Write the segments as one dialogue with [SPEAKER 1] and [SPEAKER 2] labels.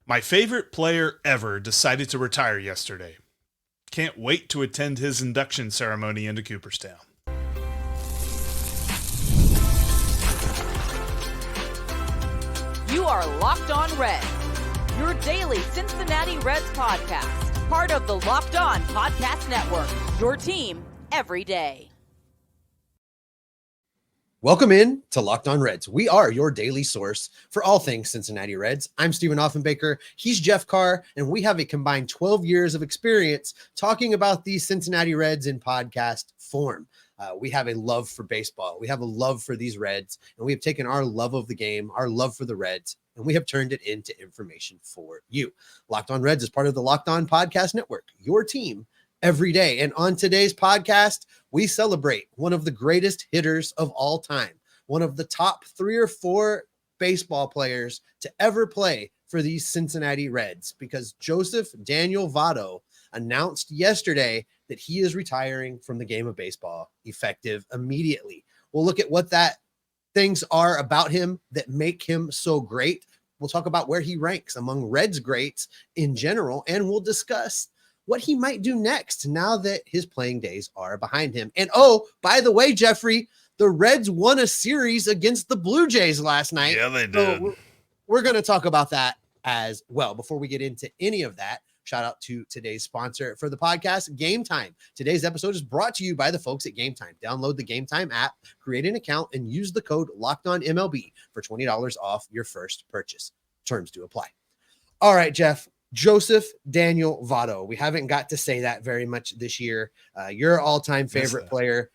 [SPEAKER 1] My favorite player ever decided to retire yesterday. Can't wait to attend his induction ceremony into Cooperstown.
[SPEAKER 2] You are Locked On Reds, your daily Cincinnati Reds podcast, part of the Locked On Podcast Network, your team every day.
[SPEAKER 3] Welcome in to Locked On Reds. We are your daily source for all things Cincinnati Reds. I'm Stephen Offenbaker. He's Jeff Carr, and we have a combined 12 years of experience talking about the Cincinnati Reds in podcast form. We have a love for baseball. We have a love for these Reds, and we have taken our love of the game, our love for the Reds, and we have turned it into information for you. Locked On Reds is part of the Locked On Podcast Network, your team every day. And on today's podcast, we celebrate one of the greatest hitters of all time, one of the top 3 or 4 baseball players to ever play for these Cincinnati Reds, because Joseph Daniel Votto announced yesterday that he is retiring from the game of baseball effective immediately. We'll look at what that things are about him that make him so great. We'll talk about where he ranks among Reds greats in general, and we'll discuss what he might do next now that his playing days are behind him. And oh, by the way, Jeffrey, the Reds won a series against the Blue Jays last night.
[SPEAKER 1] Yeah, they did.
[SPEAKER 3] So we're going to talk about that as well. Before we get into any of that, shout out to today's sponsor for the podcast, Game Time. Today's episode is brought to you by the folks at Game Time. Download the Game Time app, create an account, and use the code LOCKEDONMLB for $20 off your first purchase. Terms do apply. All right, Jeff. Joseph Daniel Votto. We haven't got to say that very much this year. Your all-time favorite player.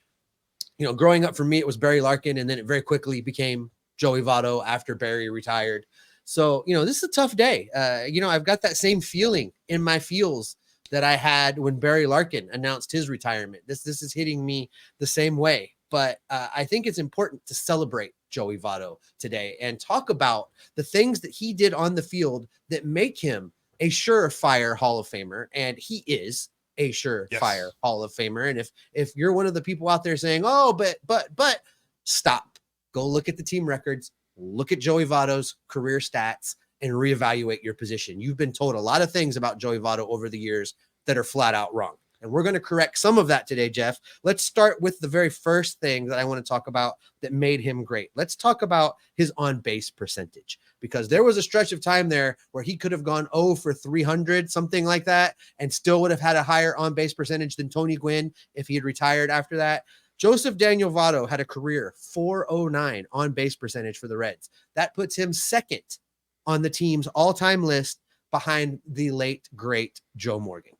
[SPEAKER 3] You know, growing up for me, it was Barry Larkin, and then it very quickly became Joey Votto after Barry retired. So, you know, this is a tough day. I've got that same feeling in my feels that I had when Barry Larkin announced his retirement. This is hitting me the same way. But I think it's important to celebrate Joey Votto today and talk about the things that he did on the field that make him a surefire Hall of Famer, and he is a surefire Hall of Famer. And if you're one of the people out there saying, oh, but stop, go look at the team records, look at Joey Votto's career stats, and reevaluate your position. You've been told a lot of things about Joey Votto over the years that are flat out wrong. And we're going to correct some of that today, Jeff. Let's start with the very first thing that I want to talk about that made him great. Let's talk about his on-base percentage, because there was a stretch of time there where he could have gone 0 for 300, something like that, and still would have had a higher on-base percentage than Tony Gwynn if he had retired after that. Joseph Daniel Votto had a career 409 on-base percentage for the Reds. That puts him second on the team's all-time list behind the late, great Joe Morgan.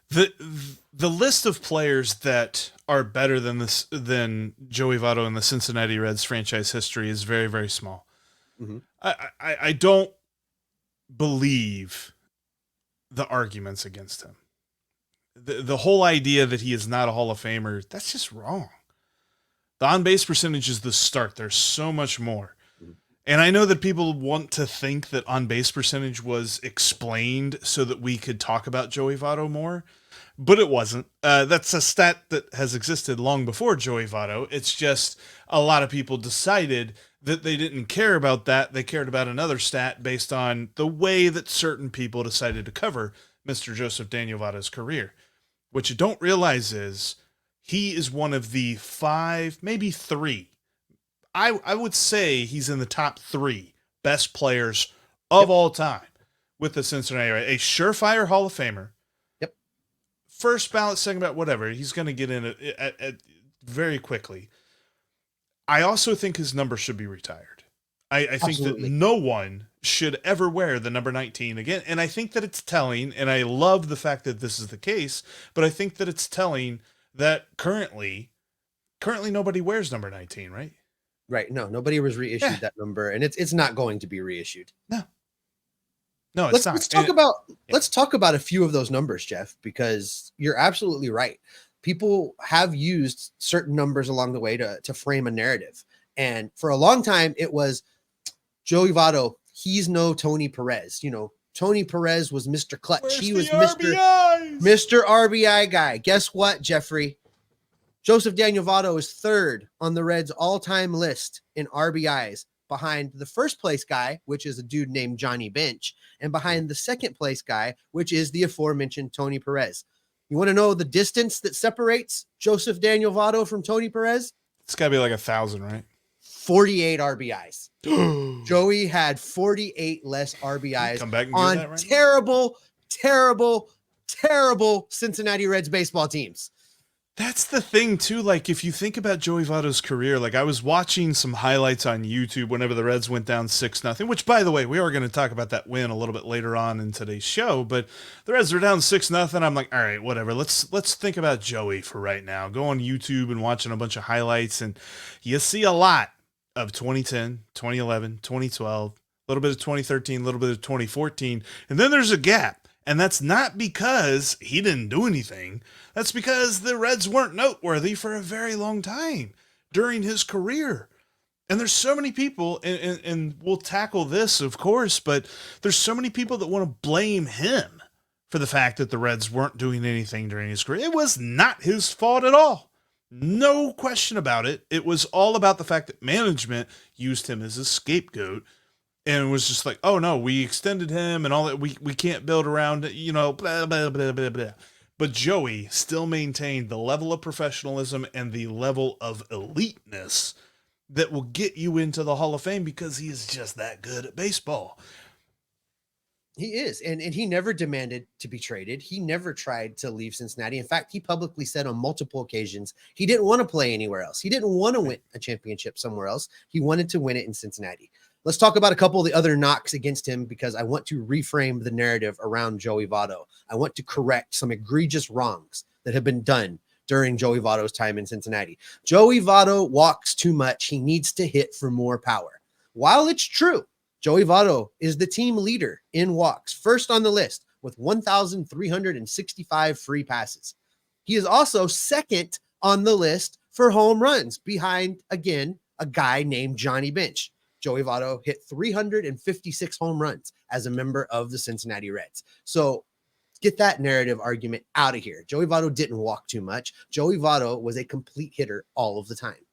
[SPEAKER 1] The list of players that are better than Joey Votto in the Cincinnati Reds franchise history is very, very small. Mm-hmm. I don't believe the arguments against him. The whole idea that he is not a Hall of Famer, that's just wrong. The on-base percentage is the start. There's so much more. And I know that people want to think that on-base percentage was explained so that we could talk about Joey Votto more, but it wasn't. That's a stat that has existed long before Joey Votto. It's just a lot of people decided that they didn't care about that. They cared about another stat based on the way that certain people decided to cover Mr. Joseph Daniel Votto's career. What you don't realize is he is one of the 5, maybe 3. I would say he's in the top 3 best players of all time with the Cincinnati Reds. A surefire Hall of Famer.
[SPEAKER 3] Yep.
[SPEAKER 1] First ballot, second ballot, whatever. He's going to get in it very quickly. I also think his number should be retired. I think that no one should ever wear the number 19 again. And I think that it's telling, and I love the fact that this is the case, but I think that it's telling that currently nobody wears number 19, right?
[SPEAKER 3] Right. No, nobody was reissued that number, and it's not going to be reissued.
[SPEAKER 1] No, it's not.
[SPEAKER 3] Let's talk about a few of those numbers, Jeff, because you're absolutely right. People have used certain numbers along the way to frame a narrative. And for a long time, it was Joey Votto. He's no Tony Perez. You know, Tony Perez was Mr. Clutch. He was Mr. RBI guy. Guess what, Jeffrey? Joseph Daniel Votto is 3rd on the Reds' all-time list in RBIs behind the first place guy, which is a dude named Johnny Bench, and behind the second place guy, which is the aforementioned Tony Perez. You want to know the distance that separates Joseph Daniel Votto from Tony Perez?
[SPEAKER 1] It's got to be like 1,000, right?
[SPEAKER 3] 48 RBIs. Joey had 48 less RBIs
[SPEAKER 1] Come back and do
[SPEAKER 3] on
[SPEAKER 1] that right
[SPEAKER 3] terrible Cincinnati Reds baseball teams.
[SPEAKER 1] That's the thing too. Like if you think about Joey Votto's career, like I was watching some highlights on YouTube whenever the Reds went down 6-0, which by the way, we are going to talk about that win a little bit later on in today's show, but the Reds were down 6-0. I'm like, all right, whatever. Let's think about Joey for right now. Go on YouTube and watching a bunch of highlights, and you see a lot of 2010, 2011, 2012, a little bit of 2013, a little bit of 2014. And then there's a gap. And that's not because he didn't do anything. That's because the Reds weren't noteworthy for a very long time during his career. And there's so many people, and we'll tackle this, of course, but there's so many people that want to blame him for the fact that the Reds weren't doing anything during his career. It was not his fault at all. No question about it. It was all about the fact that management used him as a scapegoat. And it was just like, oh no, we extended him and all that. We can't build around it, blah, blah, blah, blah, blah. But Joey still maintained the level of professionalism and the level of eliteness that will get you into the Hall of Fame because he is just that good at baseball.
[SPEAKER 3] He is. And he never demanded to be traded. He never tried to leave Cincinnati. In fact, he publicly said on multiple occasions, he didn't want to play anywhere else. He didn't want to win a championship somewhere else. He wanted to win it in Cincinnati. Let's talk about a couple of the other knocks against him because I want to reframe the narrative around Joey Votto. I want to correct some egregious wrongs that have been done during Joey Votto's time in Cincinnati. Joey Votto walks too much. He needs to hit for more power. While it's true, Joey Votto is the team leader in walks, first on the list with 1,365 free passes. He is also second on the list for home runs behind, again, a guy named Johnny Bench. Joey Votto hit 356 home runs as a member of the Cincinnati Reds. So get that narrative argument out of here. Joey Votto didn't walk too much. Joey Votto was a complete hitter all of the time.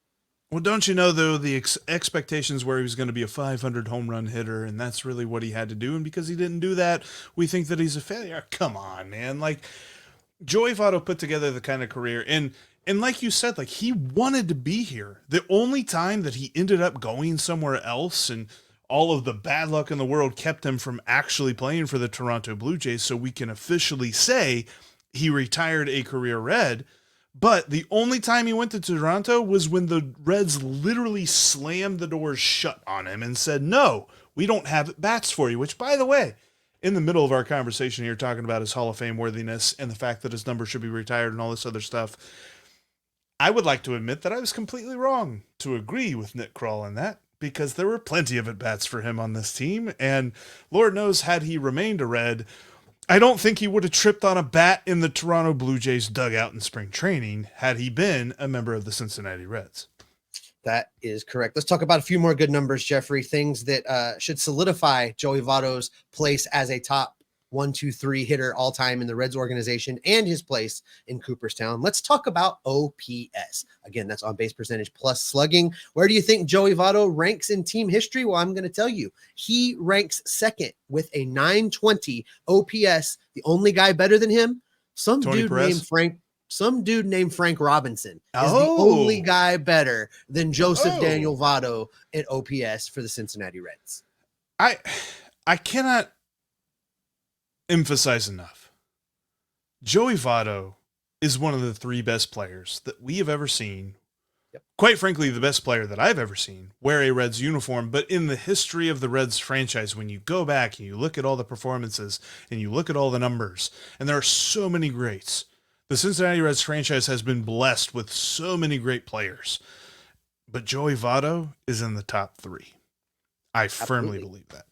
[SPEAKER 1] Well, don't you know, though, the expectations were he was going to be a 500 home run hitter, and that's really what he had to do. And because he didn't do that, we think that he's a failure. Come on, man. Like, Joey Votto put together the kind of career, and like you said, like he wanted to be here. The only time that he ended up going somewhere else and all of the bad luck in the world kept him from actually playing for the Toronto Blue Jays, so we can officially say he retired a career Red. But the only time he went to Toronto was when the Reds literally slammed the doors shut on him and said, no, we don't have bats for you, which, by the way, in the middle of our conversation here, talking about his Hall of Fame worthiness and the fact that his number should be retired and all this other stuff, I would like to admit that I was completely wrong to agree with Nick Kroll on that, because there were plenty of at-bats for him on this team, and Lord knows, had he remained a Red, I don't think he would have tripped on a bat in the Toronto Blue Jays dugout in spring training had he been a member of the Cincinnati Reds.
[SPEAKER 3] That is correct. Let's talk about a few more good numbers, Jeffrey, things that should solidify Joey Votto's place as a top 1, 2, 3 hitter all time in the Reds organization and his place in Cooperstown. Let's talk about OPS. Again, that's on base percentage plus slugging. Where do you think Joey Votto ranks in team history? Well, I'm going to tell you, he ranks second with a 920 OPS. The only guy better than him, some dude named Frank Robinson is the only guy better than Joseph Daniel Votto at OPS for the Cincinnati Reds.
[SPEAKER 1] I cannot emphasize enough. Joey Votto is one of the 3 best players that we have ever seen.
[SPEAKER 3] Yep.
[SPEAKER 1] Quite frankly, the best player that I've ever seen wear a Reds uniform. But in the history of the Reds franchise, when you go back and you look at all the performances and you look at all the numbers, and there are so many greats, the Cincinnati Reds franchise has been blessed with so many great players. But Joey Votto is in the top 3. I firmly believe that.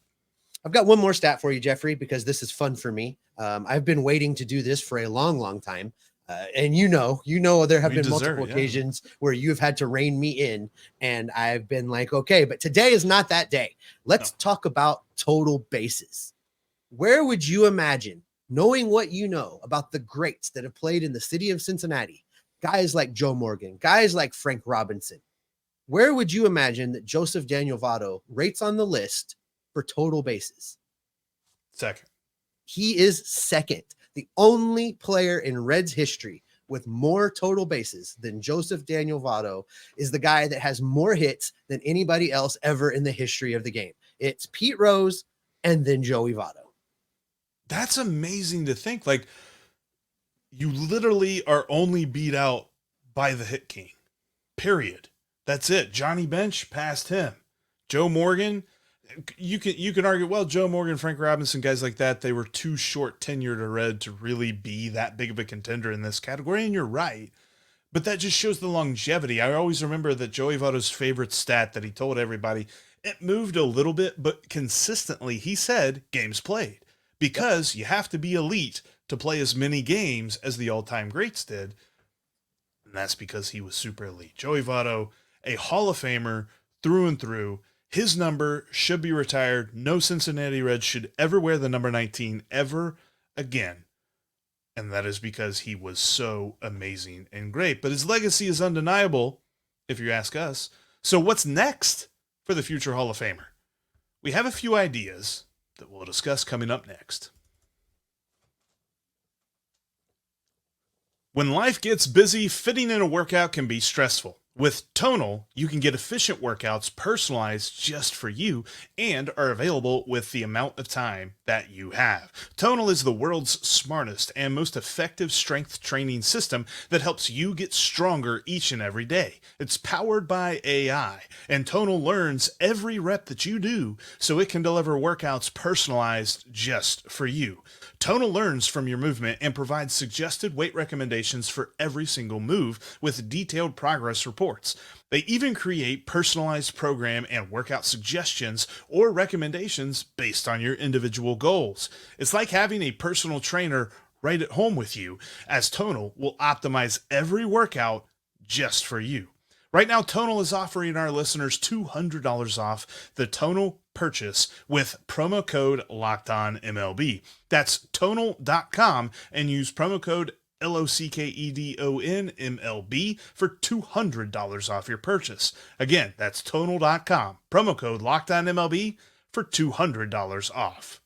[SPEAKER 3] I've got one more stat for you, Jeffrey, because this is fun for me. I've been waiting to do this for a long, long time. And there have been multiple occasions where you've had to rein me in, and I've been like, okay, but today is not that day. Let's talk about total bases. Where would you imagine, knowing what you know about the greats that have played in the city of Cincinnati, guys like Joe Morgan, guys like Frank Robinson, where would you imagine that Joseph Daniel Votto rates on the list for total bases?
[SPEAKER 1] Second.
[SPEAKER 3] He is second. The only player in Reds history with more total bases than Joseph Daniel Votto is the guy that has more hits than anybody else ever in the history of the game. It's Pete Rose and then Joey Votto.
[SPEAKER 1] That's amazing to think. Like, you literally are only beat out by the hit king, period. That's it. Johnny Bench passed him. Joe Morgan, you can argue, well, Joe Morgan, Frank Robinson, guys like that, they were too short tenured a Red to really be that big of a contender in this category, and you're right. But that just shows the longevity. I always remember that Joey Votto's favorite stat that he told everybody, it moved a little bit, but consistently he said games played, because you have to be elite to play as many games as the all-time greats did. And that's because he was super elite. Joey Votto, a Hall of Famer through and through. His number should be retired. No Cincinnati Reds should ever wear the number 19 ever again. And that is because he was so amazing and great. But his legacy is undeniable, if you ask us. So what's next for the future Hall of Famer? We have a few ideas that we'll discuss coming up next. When life gets busy, fitting in a workout can be stressful. With Tonal, you can get efficient workouts personalized just for you and are available with the amount of time that you have. Tonal is the world's smartest and most effective strength training system that helps you get stronger each and every day. It's powered by AI, and Tonal learns every rep that you do so it can deliver workouts personalized just for you. Tonal learns from your movement and provides suggested weight recommendations for every single move with detailed progress reports. They even create personalized program and workout suggestions or recommendations based on your individual goals. It's like having a personal trainer right at home with you, as Tonal will optimize every workout just for you. Right now, Tonal is offering our listeners $200 off the Tonal purchase with promo code LOCKEDONMLB. That's Tonal.com and use promo code LOCKEDONMLB for $200 off your purchase. Again, that's Tonal.com, promo code LOCKEDONMLB for $200 off.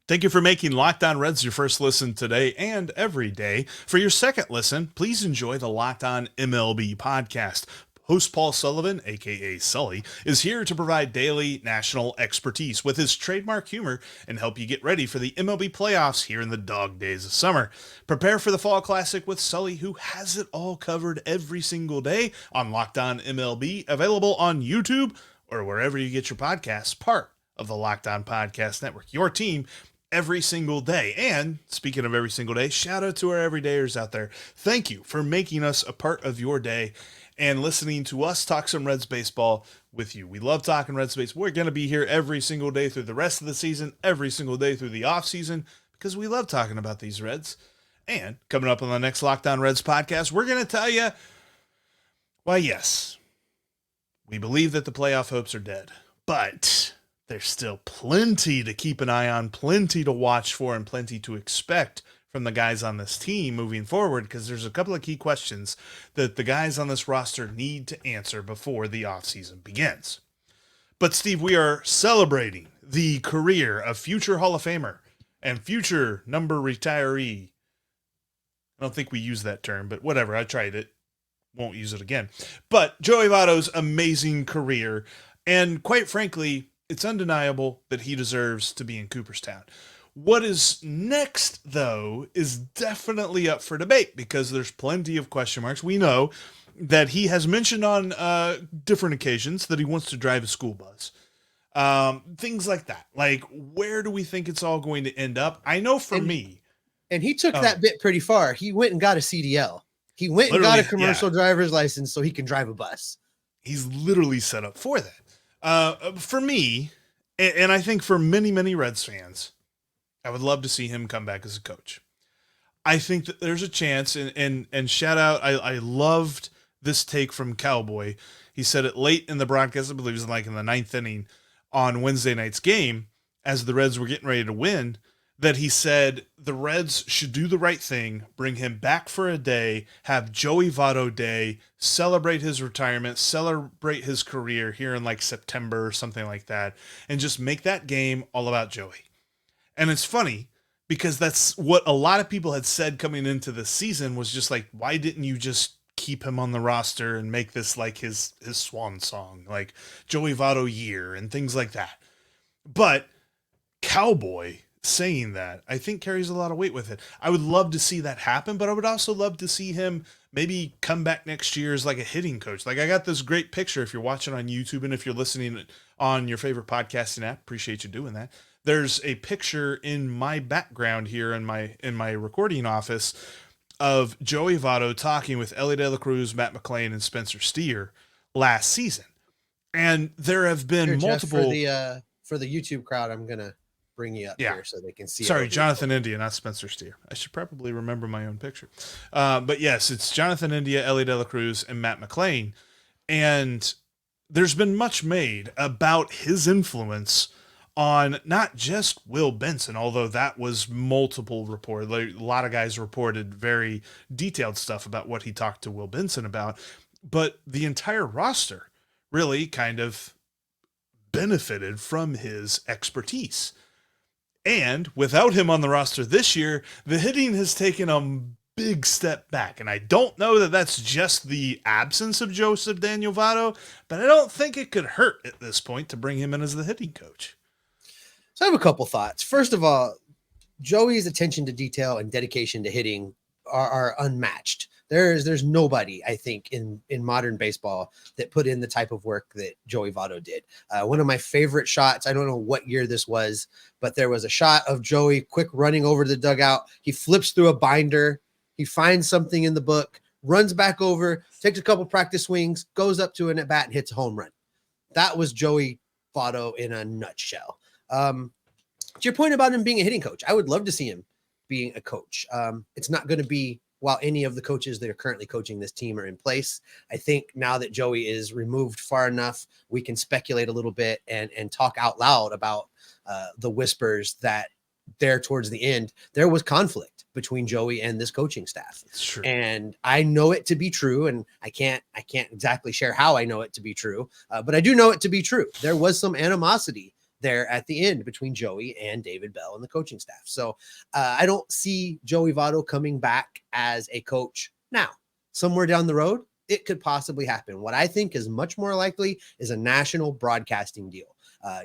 [SPEAKER 1] Thank you for making Locked On Reds your first listen today and every day. For your second listen, please enjoy the Locked On MLB podcast. Host Paul Sullivan, aka Sully, is here to provide daily national expertise with his trademark humor and help you get ready for the MLB playoffs here in the dog days of summer. Prepare for the Fall Classic with Sully, who has it all covered every single day on Locked On MLB, available on YouTube or wherever you get your podcasts, part of the Locked On Podcast Network. Your team every single day. And speaking of every single day, shout out to our everydayers out there. Thank you for making us a part of your day and listening to us talk some Reds baseball with you. We love talking Reds baseball. We're going to be here every single day through the rest of the season, every single day through the off season, because we love talking about these Reds. And coming up on the next Locked On Reds podcast, we're going to tell you, why, yes, we believe that the playoff hopes are dead, but there's still plenty to keep an eye on, plenty to watch for, and plenty to expect from the guys on this team moving forward, because there's a couple of key questions that the guys on this roster need to answer before the offseason begins. But Steve, we are celebrating the career of future Hall of Famer and future number retiree. I don't think we use that term, but whatever, I tried it. Won't use it again. But Joey Votto's amazing career, and quite frankly, it's undeniable that he deserves to be in Cooperstown. What is next, though, is definitely up for debate because there's plenty of question marks. We know that he has mentioned on different occasions that he wants to drive a school bus. Things like that. Like, where do we think it's all going to end up? I know for me.
[SPEAKER 3] And he took that bit pretty far. He went and got a CDL. He went and got a commercial driver's license so he can drive a bus.
[SPEAKER 1] He's literally set up for that. For me, and I think for many, many Reds fans, I would love to see him come back as a coach. I think that there's a chance, and shout out, I loved this take from Cowboy. He said it late in the broadcast, I believe it was like in the 9th inning on Wednesday night's game, as the Reds were getting ready to win, that he said the Reds should do the right thing, bring him back for a day, have Joey Votto Day, celebrate his retirement, celebrate his career here in like September or something like that, and just make that game all about Joey. And it's funny because that's what a lot of people had said coming into the season was just like, why didn't you just keep him on the roster and make this like his swan song, like Joey Votto year and things like that. But Cowboy saying that, I think carries a lot of weight with it. I would love to see that happen, but I would also love to see him maybe come back next year as like a hitting coach. Like I got this great picture if you're watching on YouTube and if you're listening on your favorite podcasting app, appreciate you doing that. There's a picture in my background here in my recording office of Joey Votto talking with Elly De La Cruz, Matt McLean, and Spencer Steer last season. And there have been
[SPEAKER 3] Here,
[SPEAKER 1] multiple
[SPEAKER 3] Jeff, for the YouTube crowd, I'm gonna bring you up here so they can see.
[SPEAKER 1] Sorry, Jonathan India, not Spencer Steer. I should probably remember my own picture. But yes, it's Jonathan India, Elly De La Cruz, and Matt McLean. And there's been much made about his influence on not just Will Benson, although that was multiple reports. Like, a lot of guys reported very detailed stuff about what he talked to Will Benson about, but the entire roster really kind of benefited from his expertise. And without him on the roster this year, the hitting has taken a big step back. And I don't know that that's just the absence of Joseph Daniel Votto, but I don't think it could hurt at this point to bring him in as the hitting coach.
[SPEAKER 3] So I have a couple thoughts. First of all, Joey's attention to detail and dedication to hitting are unmatched. There's nobody, I think, in modern baseball that put in the type of work that Joey Votto did. One of my favorite shots, I don't know what year this was, but there was a shot of Joey quick running over to the dugout. He flips through a binder. He finds something in the book, runs back over, takes a couple practice swings, goes up to an at-bat and hits a home run. That was Joey Votto in a nutshell. To your point about him being a hitting coach, I would love to see him being a coach. It's not going to be while any of the coaches that are currently coaching this team are in place. I think now that Joey is removed far enough, we can speculate a little bit and talk out loud about the whispers that there towards the end, there was conflict between Joey and this coaching staff. And I know it to be true. And I can't exactly share how I know it to be true, but I do know it to be true. There was some animosity there at the end between Joey and David Bell and the coaching staff. So I don't see Joey Votto coming back as a coach now. Somewhere down the road, it could possibly happen. What I think is much more likely is a national broadcasting deal.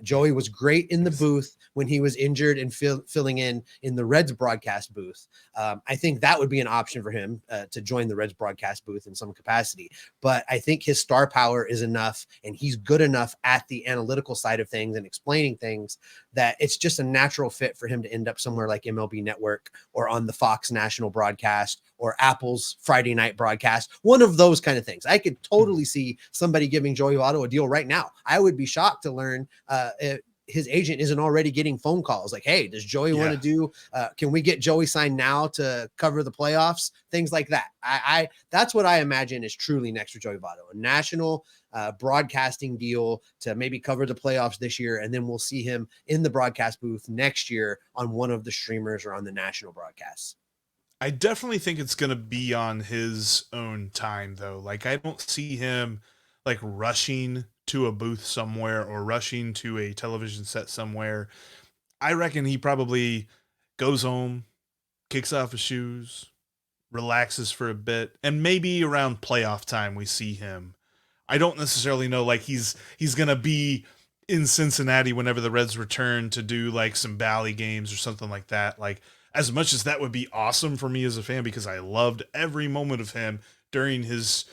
[SPEAKER 3] Joey was great in the booth when he was injured and filling in the Reds broadcast booth. I think that would be an option for him to join the Reds broadcast booth in some capacity. But I think his star power is enough and he's good enough at the analytical side of things and explaining things that it's just a natural fit for him to end up somewhere like MLB Network or on the Fox national broadcast or Apple's Friday night broadcast, one of those kind of things. I could totally see somebody giving Joey Votto a deal right now. I would be shocked to learn his agent isn't already getting phone calls like, hey, does Joey want to do, can we get Joey signed now to cover the playoffs? Things like that. That's what I imagine is truly next for Joey Votto, a national broadcasting deal to maybe cover the playoffs this year. And then we'll see him in the broadcast booth next year on one of the streamers or on the national broadcasts.
[SPEAKER 1] I definitely think it's going to be on his own time though. Like I don't see him like rushing to a booth somewhere or rushing to a television set somewhere. I reckon he probably goes home, kicks off his shoes, relaxes for a bit, and maybe around playoff time we see him. I don't necessarily know like he's going to be in Cincinnati whenever the Reds return to do like some Valley games or something like that. Like as much as that would be awesome for me as a fan, because I loved every moment of him during his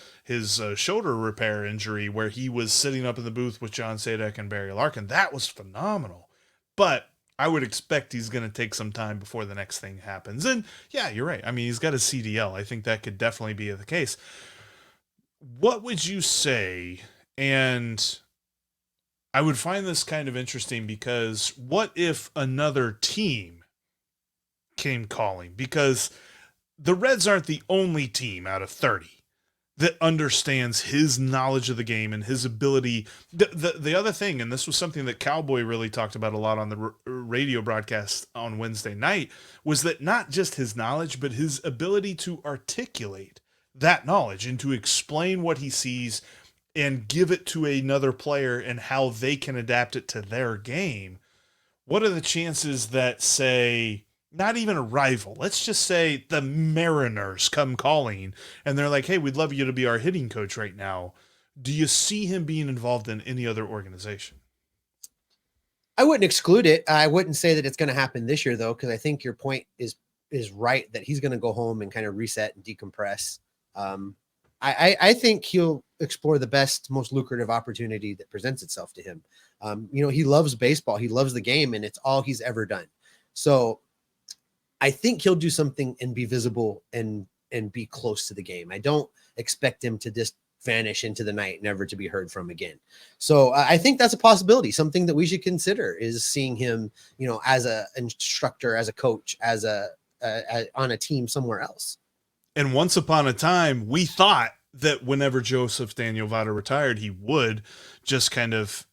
[SPEAKER 1] shoulder repair injury where he was sitting up in the booth with John Sadek and Barry Larkin. That was phenomenal. But I would expect he's going to take some time before the next thing happens. And yeah, you're right. I mean, he's got a CDL. I think that could definitely be the case. What would you say? And I would find this kind of interesting because what if another team came calling? Because the Reds aren't the only team out of 30 that understands his knowledge of the game and his ability. The other thing, and this was something that Cowboy really talked about a lot on the radio broadcast on Wednesday night, was that not just his knowledge, but his ability to articulate that knowledge and to explain what he sees and give it to another player and how they can adapt it to their game. What are the chances that, say, not even a rival, let's just say the Mariners come calling and they're like, hey, we'd love you to be our hitting coach right now. Do you see him being involved in any other organization?
[SPEAKER 3] I wouldn't exclude it. I wouldn't say that it's going to happen this year, though, because I think your point is right that he's going to go home and kind of reset and decompress. I think he'll explore the best, most lucrative opportunity that presents itself to him. He loves baseball. He loves the game, and it's all he's ever done. So I think he'll do something and be visible and be close to the game. I don't expect him to just vanish into the night, never to be heard from again. So I think that's a possibility. Something that we should consider is seeing him, as an instructor, as a coach, as on a team somewhere else.
[SPEAKER 1] And once upon a time, we thought that whenever Joseph Daniel Votto retired, he would just kind of,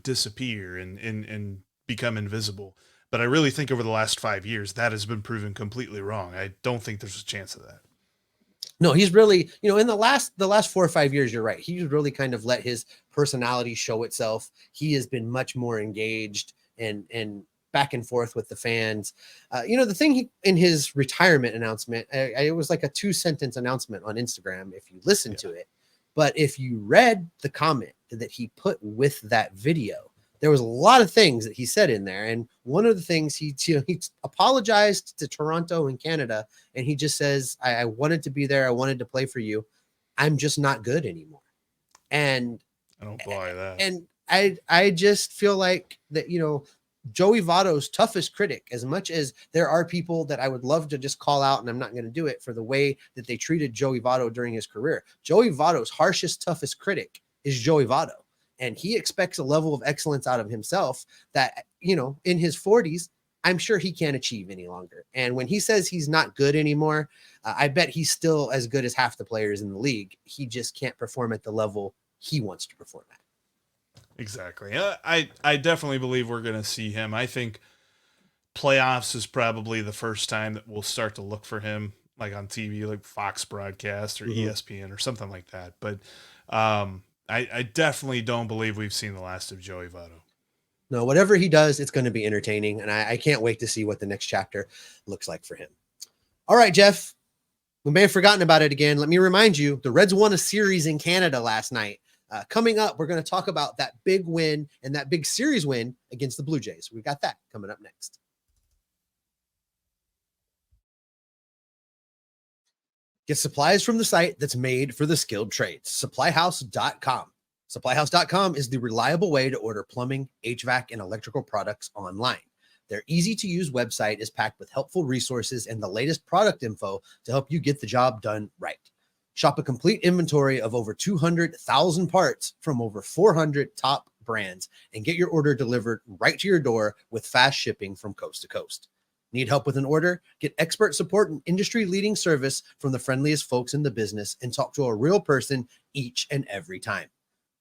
[SPEAKER 1] disappear and become invisible. But I really think over the last 5 years, that has been proven completely wrong. I don't think there's a chance of that.
[SPEAKER 3] No, he's really, in the last 4 or 5 years, you're right. He's really kind of let his personality show itself. He has been much more engaged and back and forth with the fans. The thing in his retirement announcement, it was like a 2-sentence announcement on Instagram, if you listen to it. But if you read the comment that he put with that video, there was a lot of things that he said in there. And one of the things he apologized to Toronto and Canada. And he just says, I wanted to be there. I wanted to play for you. I'm just not good anymore. And
[SPEAKER 1] I don't buy that.
[SPEAKER 3] And I just feel like that, Joey Votto's toughest critic, as much as there are people that I would love to just call out, and I'm not going to do it for the way that they treated Joey Votto during his career. Joey Votto's harshest, toughest critic is Joey Votto. And he expects a level of excellence out of himself that, in his 40s, I'm sure he can't achieve any longer. And when he says he's not good anymore, I bet he's still as good as half the players in the league. He just can't perform at the level he wants to perform at.
[SPEAKER 1] Exactly. I definitely believe we're going to see him. I think playoffs is probably the first time that we'll start to look for him, like on TV, like Fox broadcast or ESPN or something like that. But I definitely don't believe we've seen the last of Joey Votto.
[SPEAKER 3] No, whatever he does, it's going to be entertaining. And I can't wait to see what the next chapter looks like for him. All right, Jeff, we may have forgotten about it again. Let me remind you, the Reds won a series in Canada last night. Coming up, we're going to talk about that big win and that big series win against the Blue Jays. We got that coming up next. Get supplies from the site that's made for the skilled trades, supplyhouse.com. Supplyhouse.com is the reliable way to order plumbing, HVAC, and electrical products online. Their easy-to-use website is packed with helpful resources and the latest product info to help you get the job done right. Shop a complete inventory of over 200,000 parts from over 400 top brands and get your order delivered right to your door with fast shipping from coast to coast. Need help with an order? Get expert support and industry-leading service from the friendliest folks in the business and talk to a real person each and every time.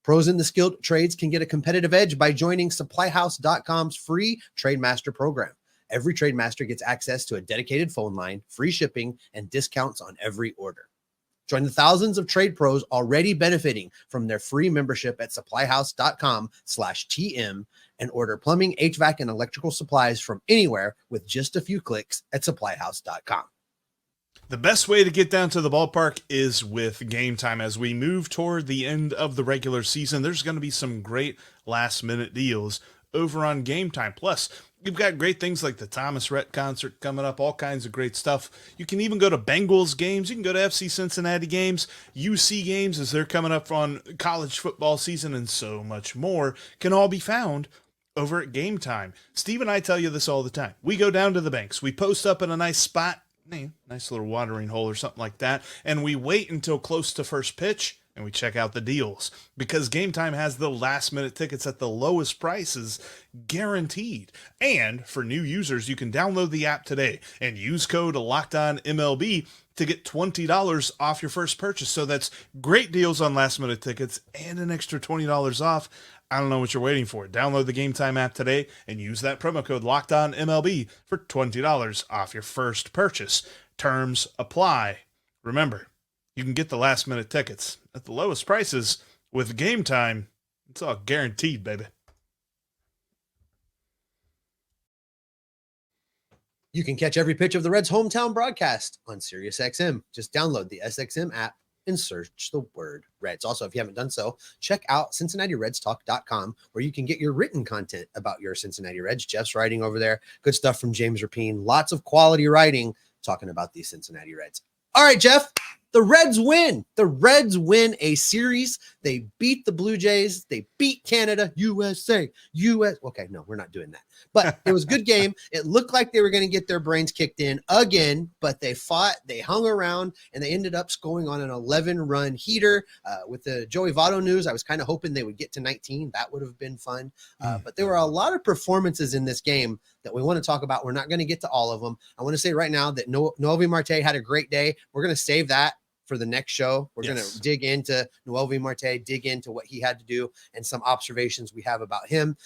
[SPEAKER 3] Pros in the skilled trades can get a competitive edge by joining supplyhouse.com's free Trademaster program. Every Trademaster gets access to a dedicated phone line, free shipping, and discounts on every order. Join the thousands of trade pros already benefiting from their free membership at supplyhouse.com/TM and order plumbing, HVAC, and electrical supplies from anywhere with just a few clicks at supplyhouse.com.
[SPEAKER 1] The best way to get down to the ballpark is with Game Time. As we move toward the end of the regular season, there's going to be some great last-minute deals over on Game Time. Plus, you've got great things like the Thomas Rhett concert coming up, all kinds of great stuff. You can even go to Bengals games. You can go to FC Cincinnati games, UC games as they're coming up on college football season, and so much more can all be found over at Game Time. Steve and I tell you this all the time. We go down to the banks. We post up in a nice spot, nice little watering hole or something like that, and we wait until close to first pitch and we check out the deals, because Game Time has the last minute tickets at the lowest prices guaranteed. And for new users, you can download the app today and use code LOCKEDONMLB to get $20 off your first purchase. So that's great deals on last minute tickets and an extra $20 off. I don't know what you're waiting for. Download the Game Time app today and use that promo code LOCKEDONMLB for $20 off your first purchase. Terms apply. Remember, you can get the last minute tickets at the lowest prices with Game Time. It's all guaranteed, baby.
[SPEAKER 3] You can catch every pitch of the Reds' hometown broadcast on SiriusXM. Just download the SXM app and search the word Reds. Also, if you haven't done so, check out CincinnatiRedsTalk.com, where you can get your written content about your Cincinnati Reds. Jeff's writing over there. Good stuff from James Rapine. Lots of quality writing talking about these Cincinnati Reds. All right, Jeff, the Reds win. The Reds win a series. They beat the Blue Jays. They beat Canada, USA, US. Okay, no, we're not doing that. But it was a good game. It looked like they were going to get their brains kicked in again, but they fought, they hung around, and they ended up scoring on an 11-run heater. With the Joey Votto news, I was kind of hoping they would get to 19. That would have been fun. But there were a lot of performances in this game that we want to talk about. We're not going to get to all of them. I want to say right now that Noelvi Marte had a great day. We're going to save that for the next show. We're going to dig into Noelvi Marte, dig into what he had to do and some observations we have about him.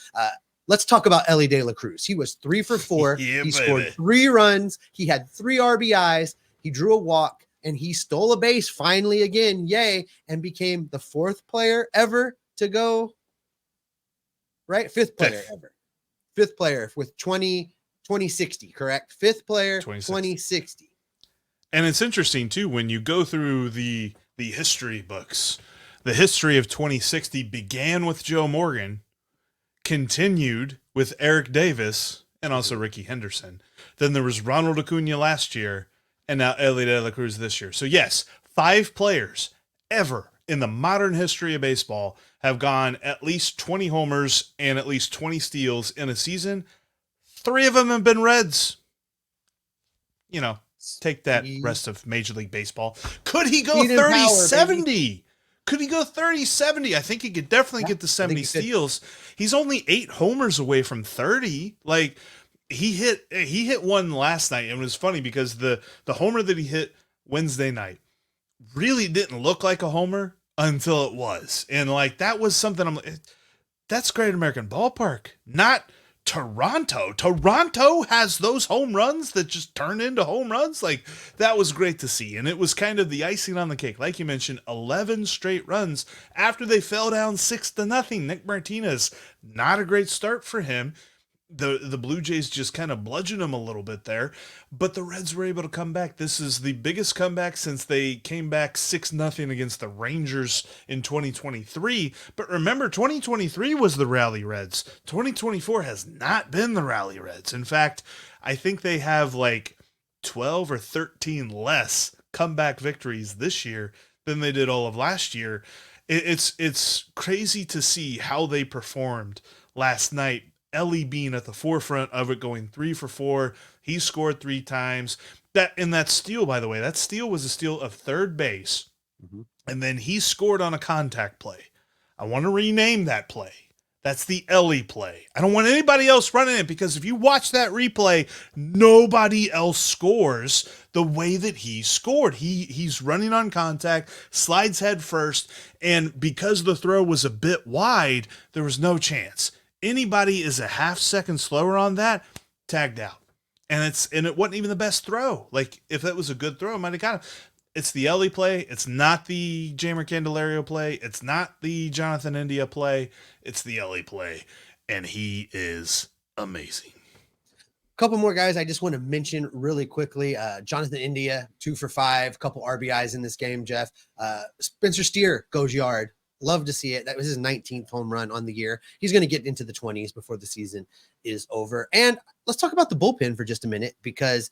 [SPEAKER 3] Let's talk about Elly De La Cruz. He was 3 for 4. He scored 3 runs. He had 3 RBIs. He drew a walk, and he stole a base finally again. Yay. And became the 4th player ever to go, right? 5th player ever. 5th player with 2060, correct? 5th player, 2060.
[SPEAKER 1] And it's interesting, too, when you go through the history books, the history of 2060 began with Joe Morgan, continued with Eric Davis, and also Ricky Henderson. Then there was Ronald Acuna last year, and now Elly De La Cruz this year. So yes, 5 players ever in the modern history of baseball have gone at least 20 homers and at least 20 steals in a season. 3 of them have been Reds. You know, take that, rest of Major League Baseball. Could he go 30-70? Could he go 30-70? I think he could definitely get to 70 steals. He's only 8 homers away from 30. Like, he hit one last night, and it was funny because the homer that he hit Wednesday night really didn't look like a homer until it was. And like, that was something that's Great American Ballpark, not Toronto. Toronto has those home runs that just turn into home runs. Like, that was great to see. And it was kind of the icing on the cake. Like you mentioned, 11 straight runs after they fell down 6-0. Nick Martinez, not a great start for him. The Blue Jays just kind of bludgeoned him a little bit there, but the Reds were able to come back. This is the biggest comeback since they came back 6-0 against the Rangers in 2023. But remember, 2023 was the Rally Reds. 2024 has not been the Rally Reds. In fact, I think they have like 12 or 13 less comeback victories this year than they did all of last year. It's crazy to see how they performed last night. Elly being at the forefront of it, going 3 for 4. He scored 3 times. That steal, by the way, that steal was a steal of third base. Mm-hmm. And then he scored on a contact play. I want to rename that play. That's the Elly play. I don't want anybody else running it, because if you watch that replay, nobody else scores the way that he scored. He's running on contact, slides head first, and because the throw was a bit wide, there was no chance. Anybody is a half second slower on that, tagged out. And it wasn't even the best throw. Like, if that was a good throw, it might have got him. It's the Elly play. It's not the Jamer Candelario play. It's not the Jonathan India play. It's the Elly play. And he is amazing.
[SPEAKER 3] A couple more guys I just want to mention really quickly. Jonathan India, 2 for 5, couple RBIs in this game, Jeff. Spencer Steer goes yard. Love to see it. That was his 19th home run on the year. He's going to get into the 20s before the season is over. And let's talk about the bullpen for just a minute, because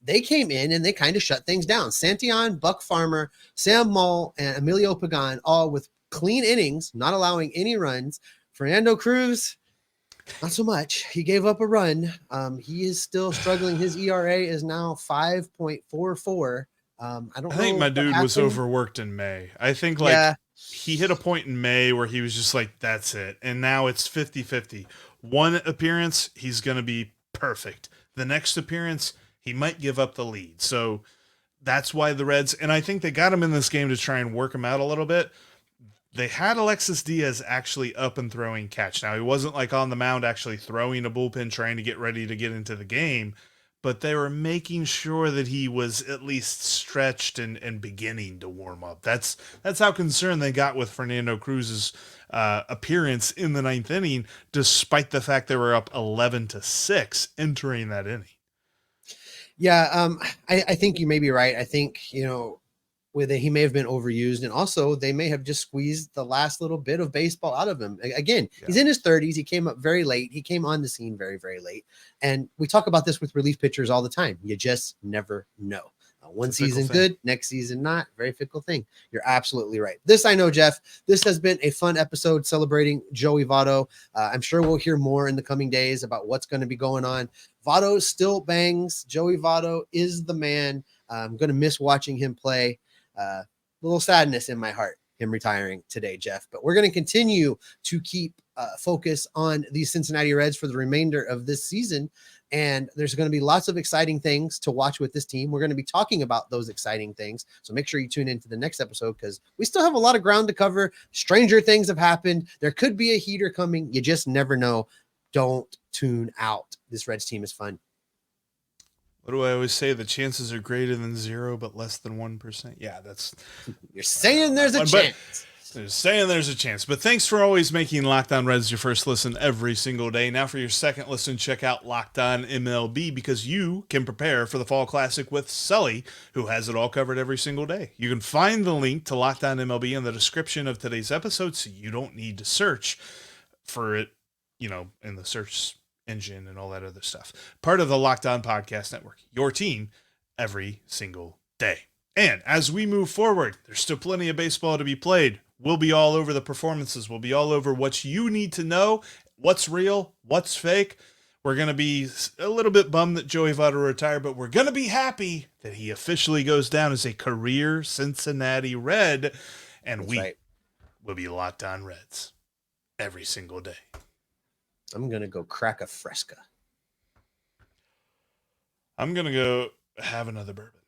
[SPEAKER 3] they came in and they kind of shut things down. Santillan, Buck Farmer, Sam Moll, and Emilio Pagan, all with clean innings, not allowing any runs. Fernando Cruz, not so much. He gave up a run. He is still struggling. His ERA is now 5.44. I think
[SPEAKER 1] my dude was overworked in May. I think he hit a point in May where he was just like, that's it. And now it's 50-50. One appearance, he's going to be perfect. The next appearance, he might give up the lead. So that's why the Reds, and I think they got him in this game to try and work him out a little bit. They had Alexis Diaz actually up and throwing catch. Now, he wasn't like on the mound actually throwing a bullpen trying to get ready to get into the game, but they were making sure that he was at least stretched and beginning to warm up. That's how concerned they got with Fernando Cruz's appearance in the ninth inning, despite the fact they were up 11-6 entering that inning.
[SPEAKER 3] Yeah, I think you may be right. I think, with it, he may have been overused, and also they may have just squeezed the last little bit of baseball out of him. Again, he's in his 30s. He came up very late. He came on the scene very, very late. And we talk about this with relief pitchers all the time. You just never know. One season good, next season not. Very fickle thing. You're absolutely right. This I know, Jeff. This has been a fun episode celebrating Joey Votto. I'm sure we'll hear more in the coming days about what's going to be going on. Votto still bangs. Joey Votto is the man. I'm going to miss watching him play. A little sadness in my heart, him retiring today, Jeff. But we're going to continue to keep focus on these Cincinnati Reds for the remainder of this season. And there's going to be lots of exciting things to watch with this team. We're going to be talking about those exciting things. So make sure you tune into the next episode because we still have a lot of ground to cover. Stranger things have happened. There could be a heater coming. You just never know. Don't tune out. This Reds team is fun.
[SPEAKER 1] What do I always say? The chances are greater than 0, but less than 1%. Yeah, that's...
[SPEAKER 3] You're saying there's a chance.
[SPEAKER 1] They're saying there's a chance. But thanks for always making Locked On Reds your first listen every single day. Now for your second listen, check out Locked On MLB because you can prepare for the Fall Classic with Sully, who has it all covered every single day. You can find the link to Locked On MLB in the description of today's episode, so you don't need to search for it, in the search engine and all that other stuff. Part of the Locked On Podcast Network, your team every single day. And as we move forward, there's still plenty of baseball to be played. We'll be all over the performances. We'll be all over what you need to know, what's real, what's fake. We're going to be a little bit bummed that Joey Votto retired, but we're going to be happy that he officially goes down as a career Cincinnati Red. And will be Locked On Reds every single day.
[SPEAKER 3] I'm going to go crack a Fresca.
[SPEAKER 1] I'm going to go have another bourbon.